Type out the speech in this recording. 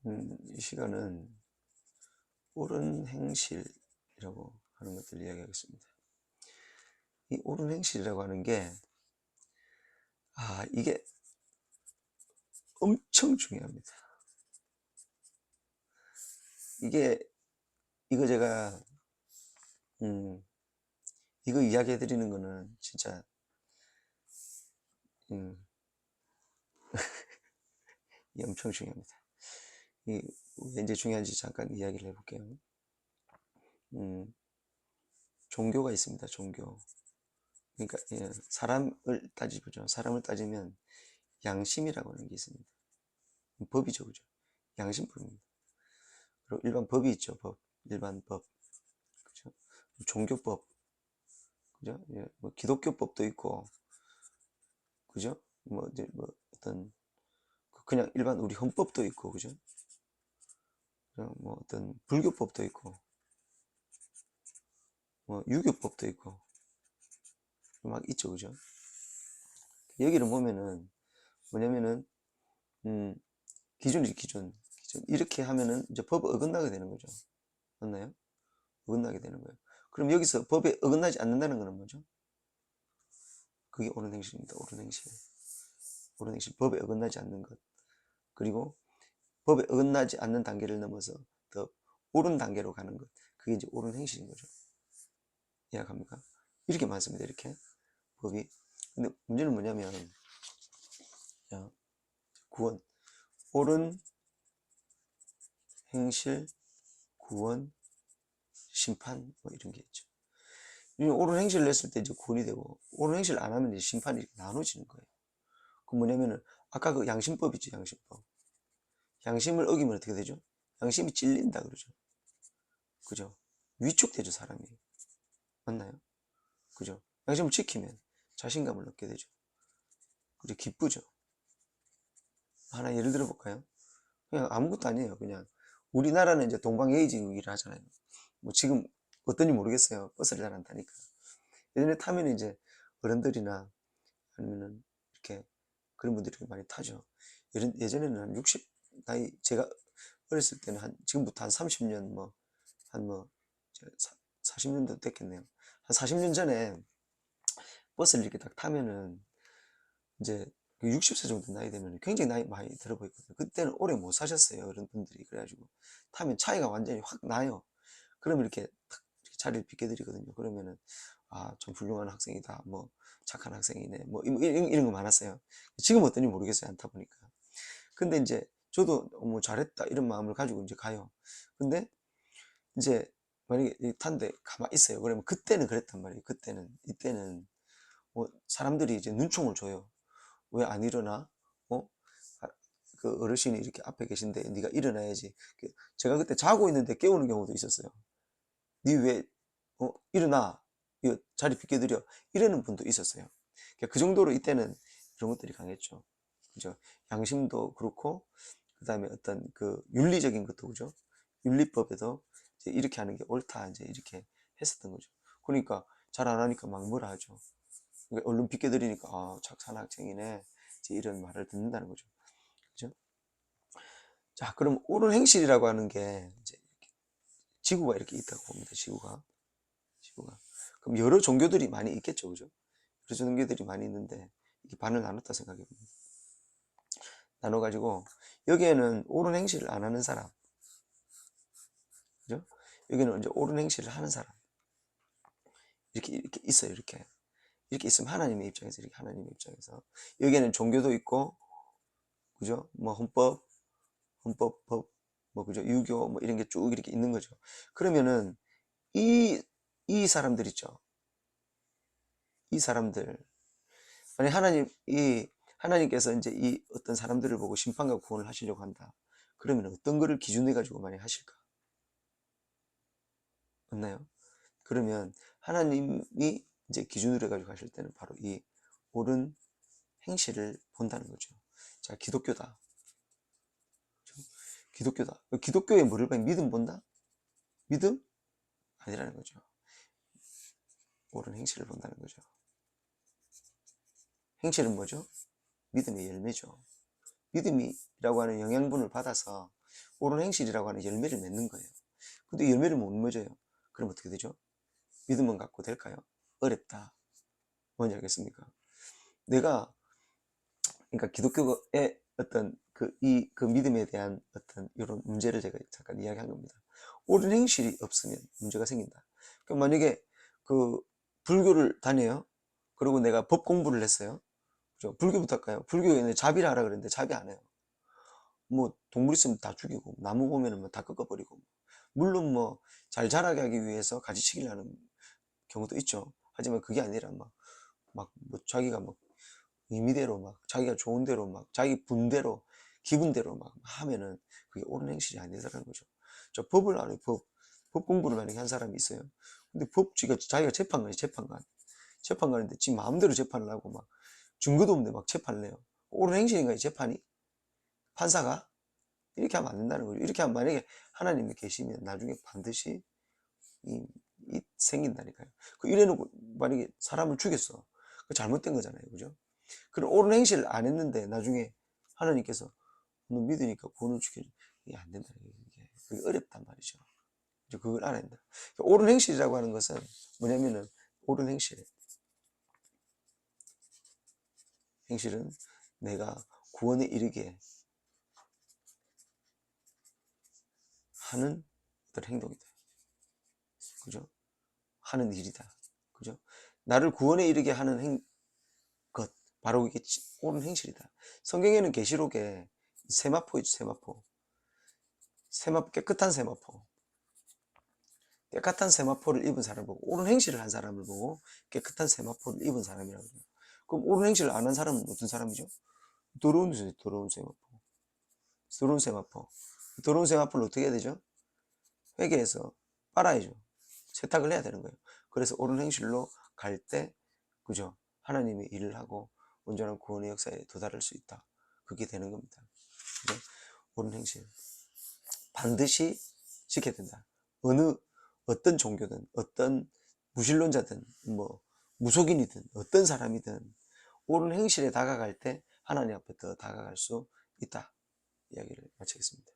이 시간은 옳은 행실이라고 하는 것들을 이야기하겠습니다. 이 옳은 행실이라고 하는 게, 이게 엄청 중요합니다. 이거 제가, 이거 이야기해 드리는 거는 진짜, 이게 엄청 중요합니다. 왜 이제 중요한지 잠깐 이야기를 해볼게요. 종교가 있습니다. 종교. 그러니까 사람을 따지죠. 사람을 따지면 양심이라고 하는 게 있습니다. 법이죠, 그죠? 양심법입니다. 그리고 일반 법이 있죠. 법, 일반 법, 그죠? 종교법, 그죠? 뭐 기독교법도 있고, 그죠? 이제 어떤 그냥 일반 우리 헌법도 있고, 그죠? 뭐 어떤 불교법도 있고, 뭐 유교법도 있고, 막 있죠, 그죠? 여기를 보면은 뭐냐면은 기준이지, 기준. 이렇게 하면은 이제 법에 어긋나게 되는 거죠. 맞나요? 어긋나게 되는 거예요. 그럼 여기서 법에 어긋나지 않는다는 것은 뭐죠? 그게 옳은 행실입니다. 옳은 행실. 옳은 행실. 법에 어긋나지 않는 것. 그리고 법에 어긋나지 않는 단계를 넘어서 더 옳은 단계로 가는 것. 그게 이제 옳은 행실인 거죠. 이해갑니까? 이렇게 많습니다. 이렇게 법이. 근데 문제는 뭐냐면, 자, 구원. 옳은 행실, 구원, 심판, 뭐 이런 게 있죠. 옳은 행실을 했을 때 이제 구원이 되고, 옳은 행실을 안 하면 이제 심판이 이렇게 나눠지는 거예요. 그 뭐냐면은, 아까 그 양심법이죠, 양심법. 양심을 어기면 어떻게 되죠? 양심이 찔린다 그러죠. 그죠? 위축되죠, 사람이. 맞나요? 그죠? 양심을 지키면 자신감을 얻게 되죠. 그죠? 기쁘죠. 하나 예를 들어 볼까요? 그냥 아무것도 아니에요. 그냥 우리나라는 이제 동방예의지국이라 하잖아요. 뭐 지금 어떤지 모르겠어요. 버스를 잘 안 타니까. 예전에 타면 이제 어른들이나 아니면은 이렇게 그런 분들이 많이 타죠. 예전에는 한 60, 나이, 제가 어렸을 때는 지금부터 한 30년, 한 40년도 됐겠네요. 한 40년 전에 버스를 이렇게 딱 타면은 이제 60세 정도 나이 되면 굉장히 나이 많이 들어 보이거든요. 그때는 오래 못 사셨어요. 어른 분들이. 그래가지고 타면 차이가 완전히 확 나요. 그러면 이렇게 탁 이렇게 자리를 비켜드리거든요. 그러면은 좀 훌륭한 학생이다. 뭐 착한 학생이네. 뭐 이런 거 많았어요. 지금 어떤지 모르겠어요. 안 타보니까. 근데 이제 저도 뭐 잘했다 이런 마음을 가지고 이제 가요. 근데 이제 만약에 탄데 가만히 있어요. 그러면 그때는 그랬단 말이에요. 이때는 뭐 사람들이 이제 눈총을 줘요. 왜 안 일어나? 어? 아, 그 어르신이 이렇게 앞에 계신데 네가 일어나야지. 제가 그때 자고 있는데 깨우는 경우도 있었어요. 네 왜 일어나? 이거 자리 비켜드려. 이러는 분도 있었어요. 그러니까 그 정도로 이때는 이런 것들이 강했죠. 그죠? 양심도 그렇고 그 다음에 어떤 그 윤리적인 것도 그죠? 윤리법에도 이제 이렇게 하는 게 옳다 이제 이렇게 했었던 거죠. 그러니까 잘 안 하니까 막 뭐라 하죠. 그러니까 얼른 비켜드리니까 착한 학생이네 이제 이런 말을 듣는다는 거죠. 그죠? 자, 그럼 옳은 행실이라고 하는 게 이제 지구가 이렇게 있다고 봅니다. 지구가. 그럼 여러 종교들이 많이 있겠죠, 그죠? 여러 종교들이 많이 있는데 이게 반을 나눴다 생각해 봅니다. 나눠가지고 여기에는 옳은 행실을 안 하는 사람, 그죠? 여기는 이제 옳은 행실을 하는 사람 이렇게 있어요. 이렇게 있으면 하나님의 입장에서 이렇게 하나님의 입장에서 여기에는 종교도 있고, 그죠? 뭐 헌법, 뭐 그죠? 유교 뭐 이런 게 쭉 이렇게 있는 거죠. 그러면은 이 사람들 있죠. 이 사람들 만약 하나님께서 이제 이 어떤 사람들을 보고 심판과 구원을 하시려고 한다. 그러면 어떤 거를 기준해 가지고 많이 하실까? 맞나요? 그러면 하나님이 이제 기준으로 해가지고 하실 때는 바로 이 옳은 행실을 본다는 거죠. 자, 기독교다. 기독교다. 기독교에 뭐를 봐? 믿음 본다? 믿음? 아니라는 거죠. 옳은 행실을 본다는 거죠. 행실은 뭐죠? 믿음의 열매죠. 믿음이라고 하는 영양분을 받아서 옳은 행실이라고 하는 열매를 맺는 거예요. 근데 열매를 못 맺어요. 그럼 어떻게 되죠? 믿음은 갖고 될까요? 어렵다. 뭔지 알겠습니까? 내가, 그러니까 기독교의 어떤 그 믿음에 대한 어떤 이런 문제를 제가 잠깐 이야기한 겁니다. 옳은 행실이 없으면 문제가 생긴다. 그러니까 만약에 그 불교를 다녀요. 그리고 내가 법 공부를 했어요. 그죠? 불교부터 할까요? 불교에는 자비를 하라 그랬는데 자비 안 해요. 뭐 동물 있으면 다 죽이고 나무 보면은 뭐 다 꺾어버리고, 물론 뭐 잘 자라게 하기 위해서 가지치기를 하는 경우도 있죠. 하지만 그게 아니라 막 뭐 자기가 막 의미대로 막 자기가 좋은 대로 막 자기 분대로 기분대로 막 하면은 그게 옳은 행실이 아니라는 거죠. 저 법을 알아요. 법 공부를 만약에 한 사람이 있어요. 근데 자기가 재판관이 재판관인데 지 마음대로 재판을 하고 막 증거도 없는데 막 재판을 해요. 옳은 행실인가요, 재판이? 판사가? 이렇게 하면 안 된다는 거죠. 이렇게 하면 만약에 하나님이 계시면 나중에 반드시 생긴다니까요. 이래놓고 만약에 사람을 죽였어. 그 잘못된 거잖아요. 그죠? 그런 옳은 행실을 안 했는데 나중에 하나님께서 너 믿으니까 구원을 주게, 이게 안 된다. 이게 그게 어렵단 말이죠. 그걸 알아야 된다. 옳은 행실이라고 하는 것은 뭐냐면은, 옳은 행실은 내가 구원에 이르게 하는 어떤 행동이다. 그죠? 하는 일이다. 그죠? 나를 구원에 이르게 하는 것, 바로 이게 옳은 행실이다. 성경에는 계시록에 세마포 있죠, 세마포, 깨끗한 세마포. 깨끗한 세마포를 입은 사람을 보고, 옳은 행실을 한 사람을 보고 깨끗한 세마포를 입은 사람이라고 해요. 그럼 옳은 행실을 안 한 사람은 어떤 사람이죠? 더러운 세마포. 더러운 세마포. 더러운 세마포를 어떻게 해야 되죠? 회개해서 빨아야죠. 세탁을 해야 되는 거예요. 그래서 옳은 행실로 갈 때, 그죠? 하나님의 일을 하고 온전한 구원의 역사에 도달할 수 있다. 그게 되는 겁니다. 그죠? 옳은 행실. 반드시 지켜야 된다. 어떤 종교든, 어떤 무신론자든, 뭐, 무속인이든, 어떤 사람이든, 옳은 행실에 다가갈 때 하나님 앞에 더 다가갈 수 있다. 이야기를 마치겠습니다.